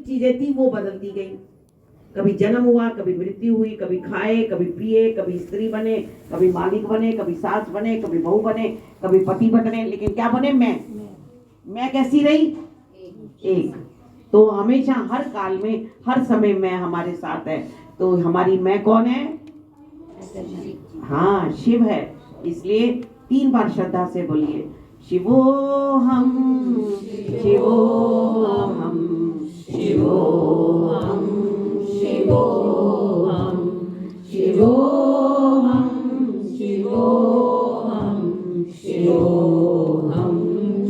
चीजें थी वो बदलती गई। कभी जन्म हुआ, कभी मृत्यु हुई, कभी खाए, कभी पिए, कभी स्त्री बने, कभी मालिक बने, कभी सास बने, कभी बहू बने, कभी पति बने, लेकिन क्या बने? मैं कैसी रही? एक। तो हमेशा हर काल में हर समय मैं हमारे साथ है। तो हमारी मैं कौन है? हाँ, शिव है। इसलिए 3 बार श्रद्धा से बोलिए, शिवोहम शिवोहम शिवोहम शिवोहम शिवोहम शिवोहम शिवोहम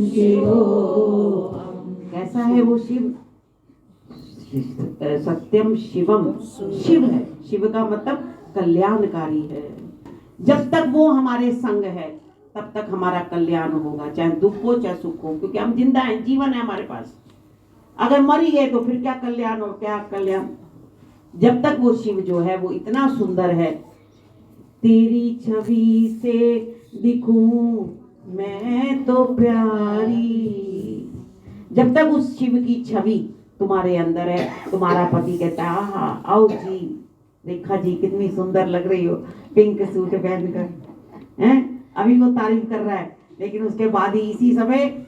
शिवोहम। कैसा है वो शिव? सत्यम शिवम, शिव है। शिव का मतलब कल्याणकारी है। जब तक वो हमारे संग है तब तक हमारा कल्याण होगा, चाहे दुख हो चाहे सुख हो, क्योंकि हम जिंदा हैं, जीवन है हमारे पास। अगर मर ही गए तो फिर क्या कल्याण और क्या कल्याण? जब तक वो शिव जो है वो इतना सुंदर है, तेरी छवि से दिखूं मैं तो प्यारी। जब तक उस शिव की छवि तुम्हारे अंदर है, तुम्हारा पति कहता है आहा आओ जी, रेखा जी कितनी सुंदर लग रही हो पिंक सूट पहनकर, हैं? अभी वो तारीफ कर रहा है, लेकिन उसके बाद ही इसी समय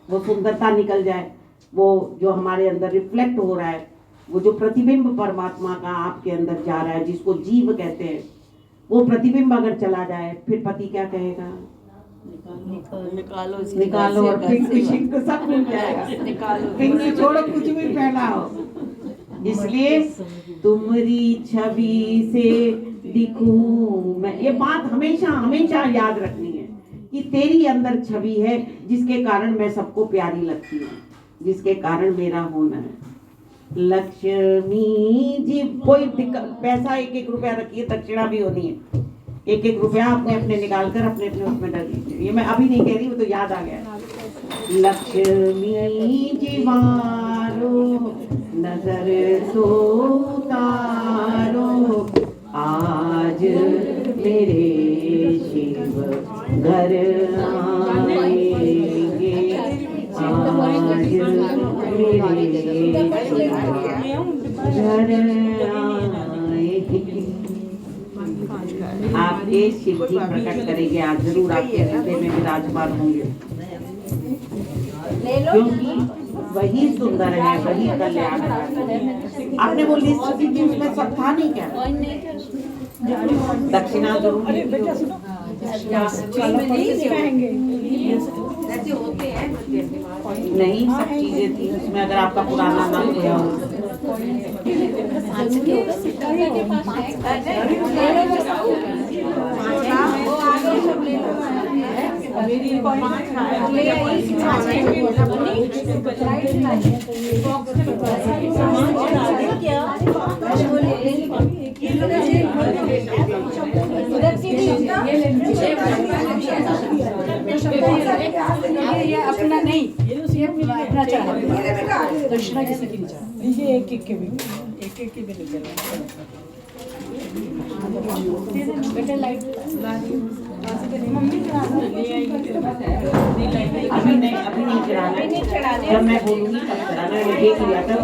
वो सुंदरता निकल जाए, वो जो हमारे अंदर रिफ्लेक्ट हो रहा है, वो जो प्रतिबिंब परमात्मा का आपके अंदर जा रहा है, जिसको जीव कहते हैं, वो प्रतिबिंब अगर चला जाए, फिर पति क्या कहेगा? निकालो और पिंक शिंक सब मिल जाएगा। पिंक छोड़ो, कुछ भी पहना हो। इसलिए तुम्हारी छवि से दिखूं मैं, ये बात हमेशा हमेशा याद रखनी है कि तेरी अंदर छवि है जिसके कारण मैं सबको प्यारी लगती हूँ, जिसके कारण मेरा होना है। लक्ष्मी जी, कोई पैसा 1-1 रुपया रखिए, दक्षिणा भी होनी है। 1-1 रुपया अपने अपने निकाल कर अपने अपने उसमें डाल दीजिए। ये मैं अभी नहीं कह रही, वो तो याद आ गया। लक्ष्मी जीवारो नजर सो उतारो, आज मेरे शिव घर आएंगे, आज मेरे घर आएंगे। आपके शिव जी प्रकट करेंगे, आज जरूर आपके हृदय में विराजमान होंगे, क्योंकि वही सुंदर है, वही कल्याण है। आपने वो लिस्ट दी थी, उसमें सब था नहीं क्या? दक्षिणा जरूर नहीं, सब चीजें थी उसमें, अगर आपका पुराना नाम गया हो। अपना नहीं, अपना चाहिए, दक्षिणा किसी की नहीं चाहिए। ये एक के भी नहीं बेटा लाइट अभी नहीं चढ़ाना, जब मैं बोलूंगी तब चढ़ाना। देख लिया था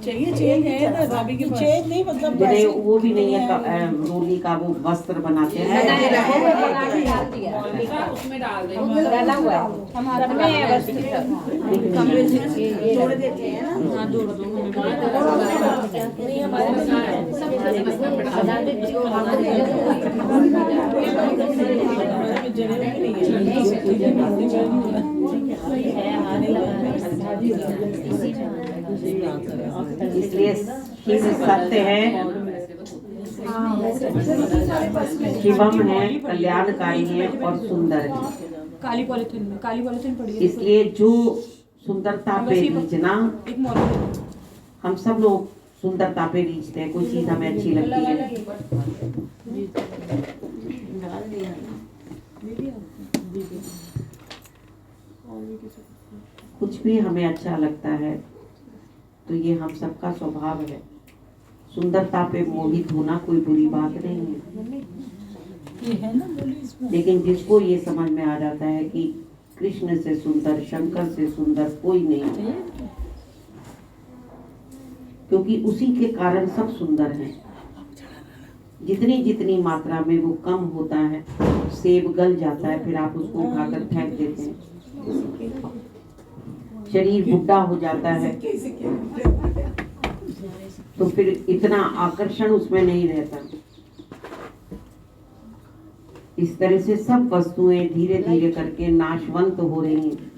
चाहिए है भाभी की चेंज नहीं, मतलब वो भी नहीं है, रोली का वो वस्त्र बनाते हैं, उसमें डाल देंगे, डाला हुआ है हमारा जोड़ देते हैं ना। हाँ जोड़ दो, इसलिए शिव सत्य है, शिवम है, कल्याणकारी है और सुंदर है। काली पॉलिथीन पड़ी है। इसलिए जो सुंदरता पे रीझना, हम सब लोग सुंदरता पे रीझते हैं, कोई चीज हमें अच्छी लगती है, कुछ भी हमें अच्छा लगता है, तो ये हम सबका स्वभाव है। सुंदरता पे मोहित होना कोई बुरी बात नहीं है, लेकिन जिसको ये समझ में आ जाता है कि कृष्ण से सुंदर, शंकर से सुंदर कोई नहीं है, क्योंकि उसी के कारण सब सुंदर हैं। जितनी जितनी मात्रा में वो कम होता है, सेब गल जाता है, फिर आप उसको उठाकर फेंक देते हैं। शरीर बुढ़ा हो जाता है तो फिर इतना आकर्षण उसमें नहीं रहता। इस तरह से सब वस्तुएं धीरे धीरे करके नाशवंत हो रही हैं।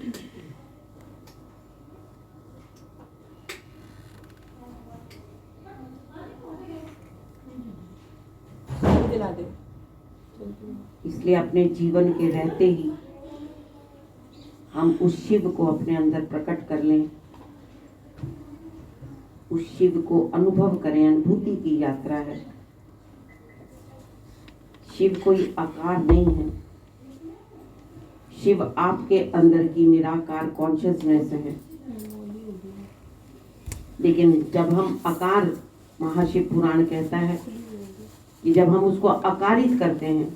इसलिए अपने जीवन के रहते ही हम उस शिव को अपने अंदर प्रकट कर लें, उस शिव को अनुभव करें। अनुभूति की यात्रा है। शिव कोई आकार नहीं है, शिव आपके अंदर की निराकार कॉन्शियसनेस है। लेकिन जब हम आकार, महाशिव पुराण कहता है कि जब हम उसको आकारित करते हैं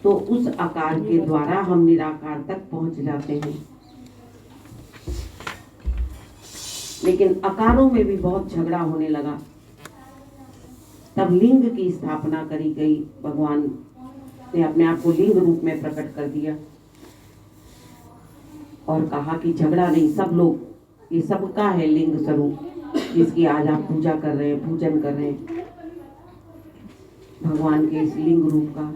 तो उस आकार के द्वारा हम निराकार तक पहुंच जाते हैं। लेकिन आकारों में भी बहुत झगड़ा होने लगा। तब लिंग की स्थापना करी गई। भगवान ने अपने आप को लिंग रूप में प्रकट कर दिया और कहा कि झगड़ा नहीं, सब लोग, ये सबका है लिंग स्वरूप जिसकी आज आप पूजा कर रहे हैं, पूजन कर रहे हैं। भगवान के इस लिंग रूप का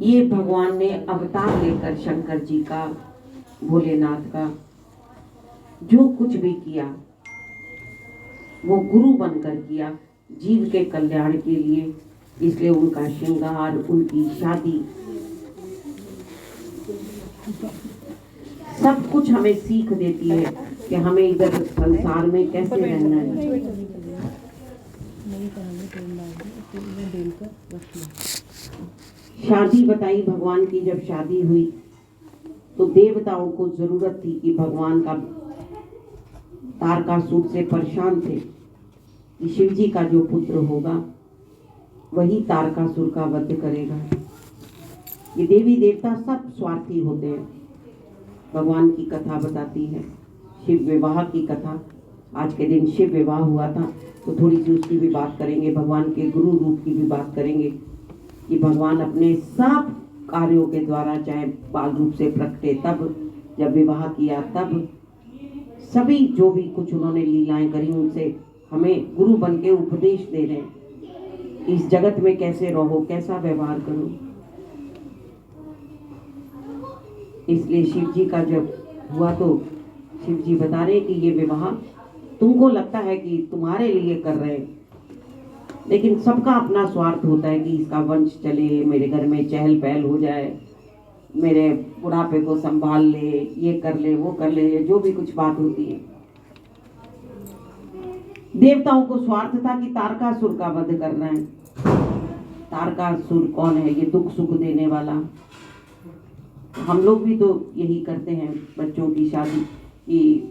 ये भगवान ने अवतार लेकर शंकर जी का, भोलेनाथ का जो कुछ भी किया वो गुरु बनकर किया, जीव के कल्याण के लिए। इसलिए उनका श्रृंगार, उनकी शादी, सब कुछ हमें सीख देती है कि हमें इधर संसार में कैसे रहना है। शादी बताई भगवान की। जब शादी हुई तो देवताओं को जरूरत थी कि भगवान का तारकासुर से परेशान थे कि शिव जी का जो पुत्र होगा वही तारकासुर का वध करेगा। ये देवी देवता सब स्वार्थी होते हैं। भगवान की कथा बताती है, शिव विवाह की कथा। आज के दिन शिव विवाह हुआ था तो थोड़ी सी उसकी भी बात करेंगे, भगवान के गुरु रूप की भी बात करेंगे कि भगवान अपने सब कार्यों के द्वारा, चाहे बाल रूप से प्रकटे तब, जब विवाह किया तब, सभी जो भी कुछ उन्होंने लीलाएं करी उनसे हमें गुरु बन के उपदेश दे रहे हैं। इस जगत में कैसे रहो, कैसा व्यवहार करो। इसलिए शिव जी का जब हुआ तो शिव जी बता रहे कि ये विवाह तुमको लगता है कि तुम्हारे लिए कर रहे हैं, लेकिन सबका अपना स्वार्थ होता है कि इसका वंश चले, मेरे घर में चहल पहल हो जाए, मेरे बुढ़ापे को संभाल ले, ये कर ले, वो कर ले, जो भी कुछ बात होती है। देवताओं को स्वार्थ था कि तारकासुर का वध करना है। तारकासुर कौन है? ये दुख सुख देने वाला। हम लोग भी तो यही करते हैं बच्चों की शादी कि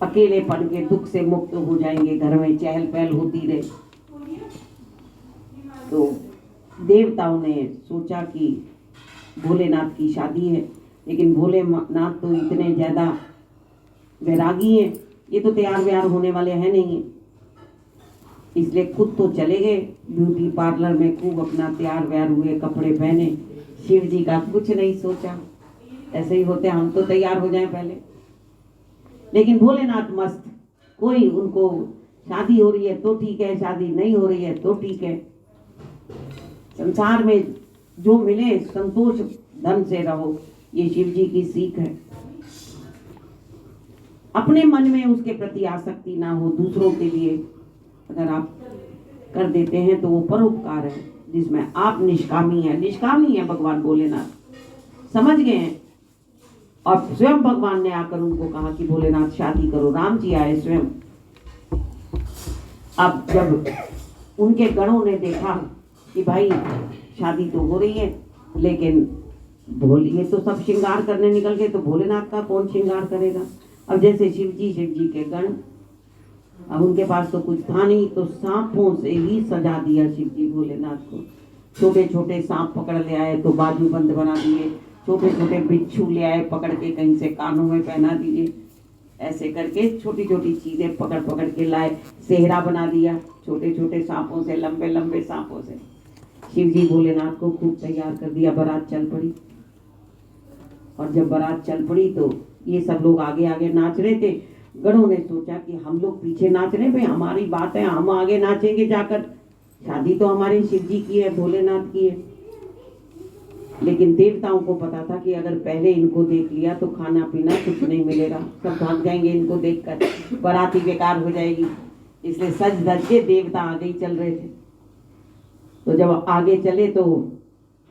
अकेलेपन के दुख से मुक्त हो जाएंगे, घर में चहल पहल होती रहे। तो देवताओं ने सोचा कि भोलेनाथ की शादी है, लेकिन भोलेनाथ तो इतने ज़्यादा वैरागी हैं, ये तो तैयार व्यार होने वाले हैं नहीं। इसलिए खुद तो चले गए ब्यूटी पार्लर में, खूब अपना तैयार व्यार हुए, कपड़े पहने। शिव जी का कुछ नहीं सोचा, ऐसे ही होते हम तो तैयार हो जाएं पहले। लेकिन भोलेनाथ मस्त, कोई उनको शादी हो रही है तो ठीक है, शादी नहीं हो रही है तो ठीक है, संसार में जो मिले संतोष धन से रहो। ये शिव जी की सीख है। अपने मन में उसके प्रति आसक्ति ना हो। दूसरों के लिए अगर आप कर देते हैं तो वो परोपकार है जिसमें आप निष्कामी है। निष्कामी है भगवान भोलेनाथ, समझ गए हैं। और स्वयं भगवान ने आकर उनको कहा कि भोलेनाथ शादी करो। राम जी आए स्वयं। अब जब उनके गणों ने देखा कि भाई शादी तो हो रही है, लेकिन ये तो सब श्रृंगार करने निकल गए, तो भोलेनाथ का कौन श्रृंगार करेगा। अब जैसे शिव जी के गण, अब उनके पास तो कुछ था नहीं, तो सांपों से ही सजा दिया शिव जी भोलेनाथ को। छोटे छोटे सांप पकड़ ले आए तो बाजू बंद बना दिए, छोटे छोटे बिच्छू ले आए पकड़ के कहीं से कानों में पहना दिए, ऐसे करके छोटी छोटी चीजें पकड़ पकड़ के लाए, सेहरा बना दिया छोटे छोटे सांपों से, लंबे लंबे सांपों से। शिव जी भोलेनाथ को खूब तैयार कर दिया, बारात चल पड़ी। और जब बारात चल पड़ी तो ये सब लोग आगे आगे नाच रहे थे। गणों ने सोचा कि हम लोग पीछे नाच रहे, भाई हमारी बात है, हम आगे नाचेंगे जाकर, शादी तो हमारे शिव जी की है, भोलेनाथ की है। लेकिन देवताओं को पता था कि अगर पहले इनको देख लिया तो खाना पीना कुछ नहीं मिलेगा, सब भाग जाएंगे इनको देखकर, बारात ही बेकार हो जाएगी। इसलिए सज धज के देवता आगे ही चल रहे थे। तो जब आगे चले तो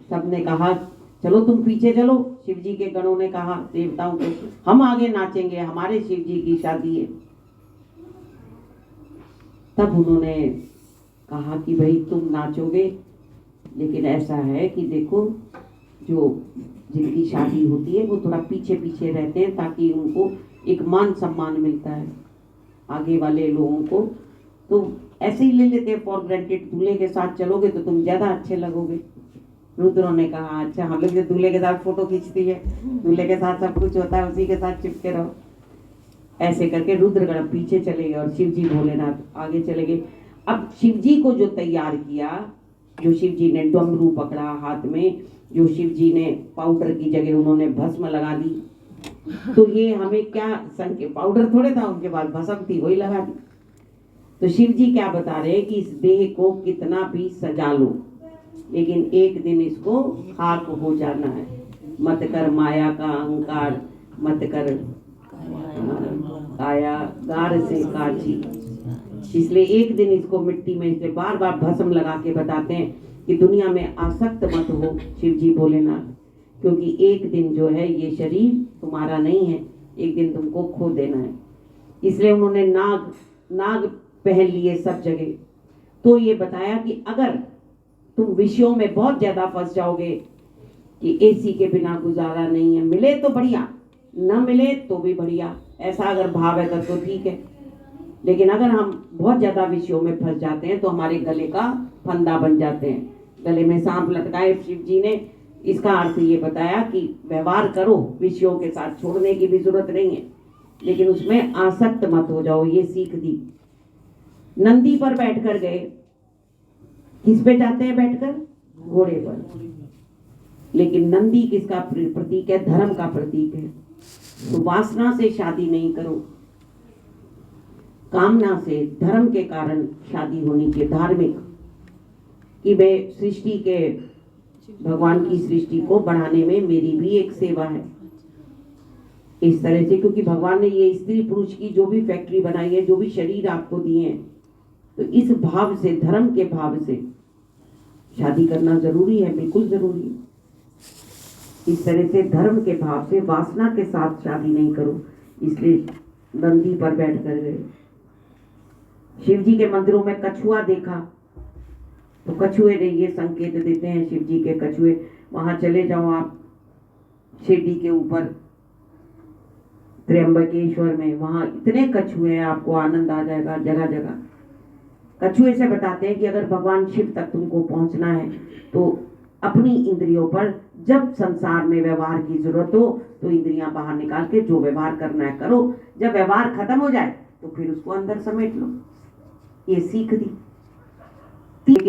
सबने कहा चलो तुम पीछे चलो। शिव जी के गणों ने कहा देवताओं को, हम आगे नाचेंगे, हमारे शिव जी की शादी है। तब उन्होंने कहा कि भाई तुम नाचोगे, लेकिन ऐसा है कि देखो जो जिनकी शादी होती है वो थोड़ा पीछे पीछे रहते हैं ताकि उनको एक मान सम्मान मिलता है आगे वाले लोगों को। तो ऐसे ही ले लेते हैं फॉर ग्रांटेड, दूल्हे के साथ चलोगे तो तुम ज्यादा अच्छे लगोगे। रुद्रों ने कहा अच्छा, हम लोग जो दूल्हे के साथ फोटो खींचती है, दूल्हे के साथ सब कुछ होता है, उसी के साथ चिपके रहो। ऐसे करके रुद्रगण पीछे चले गए और शिव जी भोलेनाथ आगे चले गए। अब शिव जी को जो तैयार किया, जो शिव जी ने डमरू पकड़ा हाथ में, जो शिव जी ने पाउडर की जगह उन्होंने भस्म लगा दी, तो ये हमें क्या संकेत, पाउडर थोड़े था उनके पास, भस्म थी वही लगा दी। तो शिव जी क्या बता रहे हैं कि इस देह को कितना भी सजा लो, लेकिन एक दिन इसको खाक हो जाना है। मत कर माया का अहंकार, मत कर काया गार से काची। इसलिए एक दिन इसको मिट्टी में, इसे बार बार भस्म लगा के बताते हैं कि दुनिया में आसक्त मत हो शिव जी भोलेनाथ, क्योंकि एक दिन जो है ये शरीर तुम्हारा नहीं है, एक दिन तुमको खो देना है। इसलिए उन्होंने नाग पहन लिए सब जगह। तो ये बताया कि अगर तुम विषयों में बहुत ज्यादा फंस जाओगे कि एसी के बिना गुजारा नहीं है, मिले तो बढ़िया, न मिले तो भी बढ़िया, ऐसा अगर भाव है तो ठीक है। लेकिन अगर हम बहुत ज्यादा विषयों में फंस जाते हैं तो हमारे गले का फंदा बन जाते हैं, गले में सांप लटकाए। शिव जी ने इसका अर्थ ये बताया कि व्यवहार करो विषयों के साथ, छोड़ने की भी जरूरत नहीं है, लेकिन उसमें आसक्त मत हो जाओ, ये सीख दी। नंदी पर बैठकर गए, किस पे जाते हैं बैठकर? घोड़े पर। लेकिन नंदी किसका प्रतीक है? धर्म का प्रतीक है। तो वासना से शादी नहीं करो, कामना से, धर्म के कारण शादी होनी चाहिए, धार्मिक, कि मैं सृष्टि के, भगवान की सृष्टि को बढ़ाने में मेरी भी एक सेवा है, इस तरह से। क्योंकि भगवान ने ये स्त्री पुरुष की जो भी फैक्ट्री बनाई है, जो भी शरीर आपको दिए हैं, तो इस भाव से, धर्म के भाव से शादी करना जरूरी है, बिल्कुल जरूरी है। इस तरह से धर्म के भाव से, वासना के साथ शादी नहीं करो। इसलिए नंदी पर बैठ कर गए। शिव जी के मंदिरों में कछुआ देखा तो कछुए ने ये संकेत देते हैं, शिव जी के कछुए, वहां चले जाओ आप शिरडी के ऊपर त्र्यंबकेश्वर में, वहां इतने कछुए हैं, आपको आनंद आ जाएगा। जगह जगह कछुए से बताते हैं कि अगर भगवान शिव तक तुमको पहुंचना है तो अपनी इंद्रियों पर, जब संसार में व्यवहार की जरूरत हो तो इंद्रियां बाहर निकाल के जो व्यवहार करना है करो, जब व्यवहार खत्म हो जाए तो फिर उसको अंदर समेट लो। ये सीख दी।